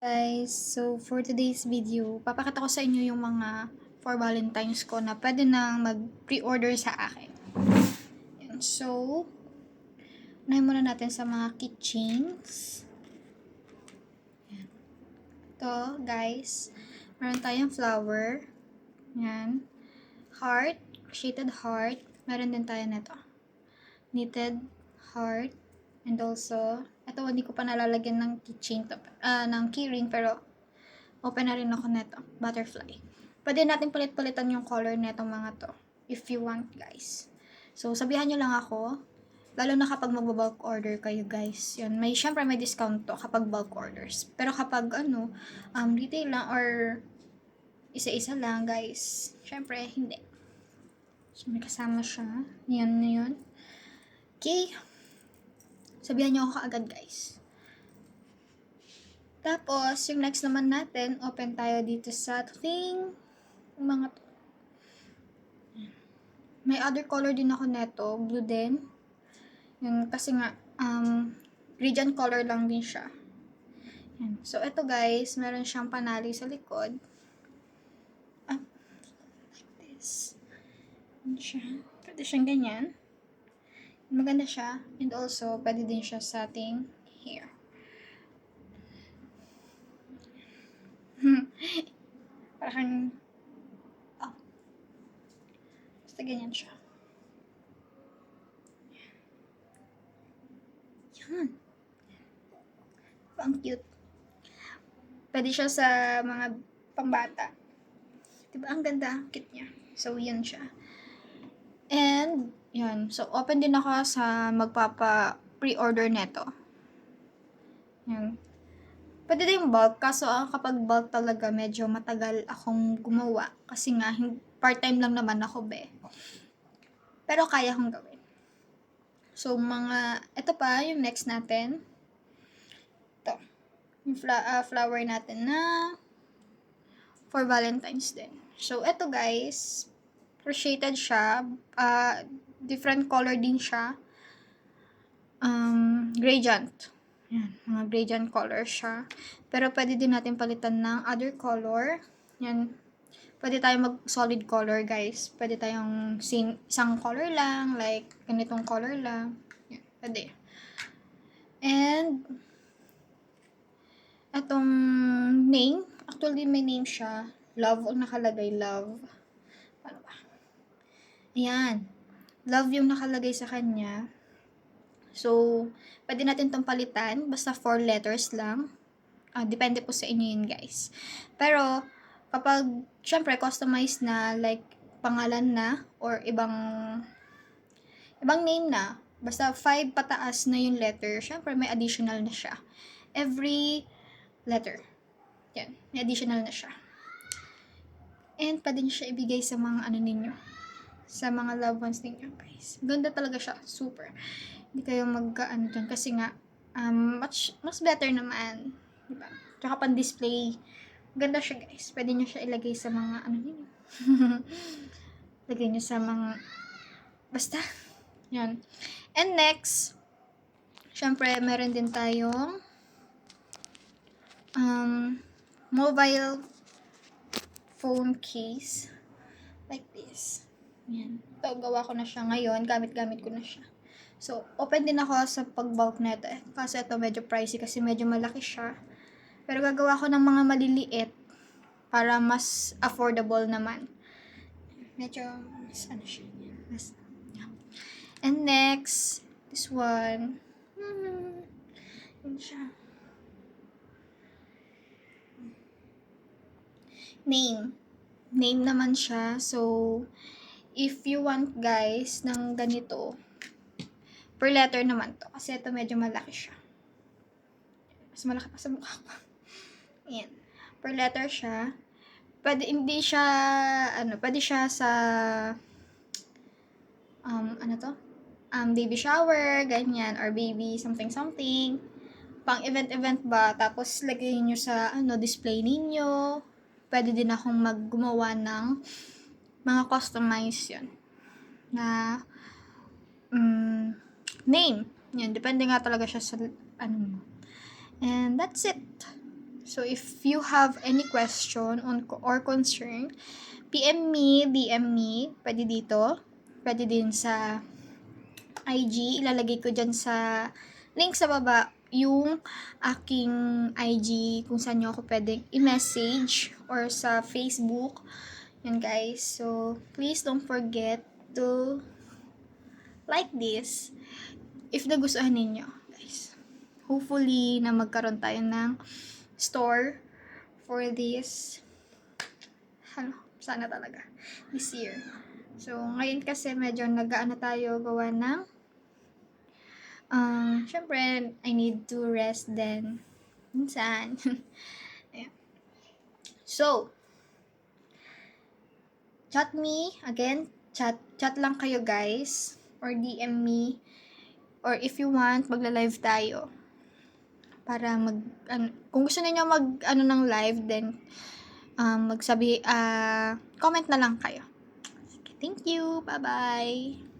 Guys, so for today's video, papakita ko sa inyo yung mga for Valentine's ko na pwede nang mag-pre-order sa akin. Yan. So, unahin muna natin sa mga keychains. Yan. Ito, guys, meron tayong flower. Yan. Heart, shaded heart. Meron din tayo nito. Knitted heart. And also, ito hindi ko pa nalalagyan ng keychain to, ng keyring, pero open na rin ako neto, butterfly. Pwede natin palit-palitan yung color netong mga to, if you want, guys. So, sabihan nyo lang ako, lalo na kapag mag-bulk order kayo, guys. Yun, syempre may discount to kapag bulk orders. Pero kapag, retail lang or isa-isa lang, guys, syempre, hindi. So, may kasama siya. Yan na yun. Okay. Sabihan nyo ako kaagad, guys. Tapos, yung next naman natin, open tayo dito sa mga to. May other color din ako neto, blue din. Yung kasi nga, gradient color lang din siya. Yan. So, ito guys, meron siyang panali sa likod. Like this. Yan siya. Pwede siyang ganyan. Maganda siya. And also, pwede din siya sa ating hair. Parang, basta ganyan siya. Yan. Ang cute. Pwede siya sa mga pambata. Diba? Ang ganda. Cute niya. So, yan siya. And, yan. So, open din ako sa magpapa-pre-order neto. Yan. Pwede din bulk, kaso kapag bulk talaga, medyo matagal akong gumawa. Kasi nga, part-time lang naman ako, be. Pero kaya kong gawin. So, ito pa, yung next natin. Ito. Yung flower natin na for Valentine's din. So, ito guys, shaded siya. Different color din siya. Gradient. Yan, mga gradient color siya. Pero pwede din natin palitan ng other color. Yan. Pwede tayong mag-solid color, guys. Pwede tayong isang color lang, like ganitong color lang. Yan, pwede. And itong name, actually may name siya. Love, ang nakalagay, love. Ano ba? Ayan. Love yung nakalagay sa kanya. So, pwede natin itong palitan. Basta 4 letters lang. Depende po sa inyo yun, guys. Pero, kapag, syempre, customized na, like, pangalan na, or ibang name na, basta 5 pataas na yung letter, syempre, may additional na siya. Every letter. Yan. May additional na siya. And, pwede nyo siya ibigay sa mga ninyo. Sa mga loved ones ninyo, guys. Ganda talaga siya. Super. Hindi kayo mag-ano dyan. Kasi nga, mas better naman. Diba? Tsaka pan-display. Ganda siya, guys. Pwede nyo siya ilagay sa mga ninyo. Lagay nyo sa mga basta. Yan. And next, syempre, meron din tayong mobile phone case. Like this. Yan. Ito, gawa ko na siya ngayon. Gamit-gamit ko na siya. So, open din ako sa pag-bulk na ito. Kasi ito medyo pricey kasi medyo malaki siya. Pero gagawa ko ng mga maliliit para mas affordable naman. Medyo, ano siya. Yeah. And next, this one. Yun siya. Name. Name naman siya. So, if you want guys ng ganito, per letter naman to. Kasi ito medyo malaki siya. Mas malaki pa sa mukha ko. Ayan. Per letter siya. Pwede, hindi siya, pwede siya sa, baby shower, ganyan, or baby something. Pang event ba, tapos lagay nyo sa, display ninyo. Pwede din akong gumawa ng mga customized yun. Na, name. Yan, depende nga talaga siya sa, And that's it. So, if you have any question or concern, PM me, DM me, pwede dito, pwede din sa IG, ilalagay ko dyan sa link sa baba, yung aking IG, kung saan nyo ako pwedeng i-message, or sa Facebook, yan guys. So, please don't forget to like this, if nagustuhan ninyo, guys. Hopefully, na magkaroon tayo ng store for this, sana talaga, this year. So, ngayon kasi medyo nag-aano tayo gawa ng, syempre, I need to rest then, minsan. Ayan. So, chat me, again, chat lang kayo guys, or DM me, or if you want, magla-live tayo. Para kung gusto niyo ng live, then, comment na lang kayo. Thank you. Bye-bye.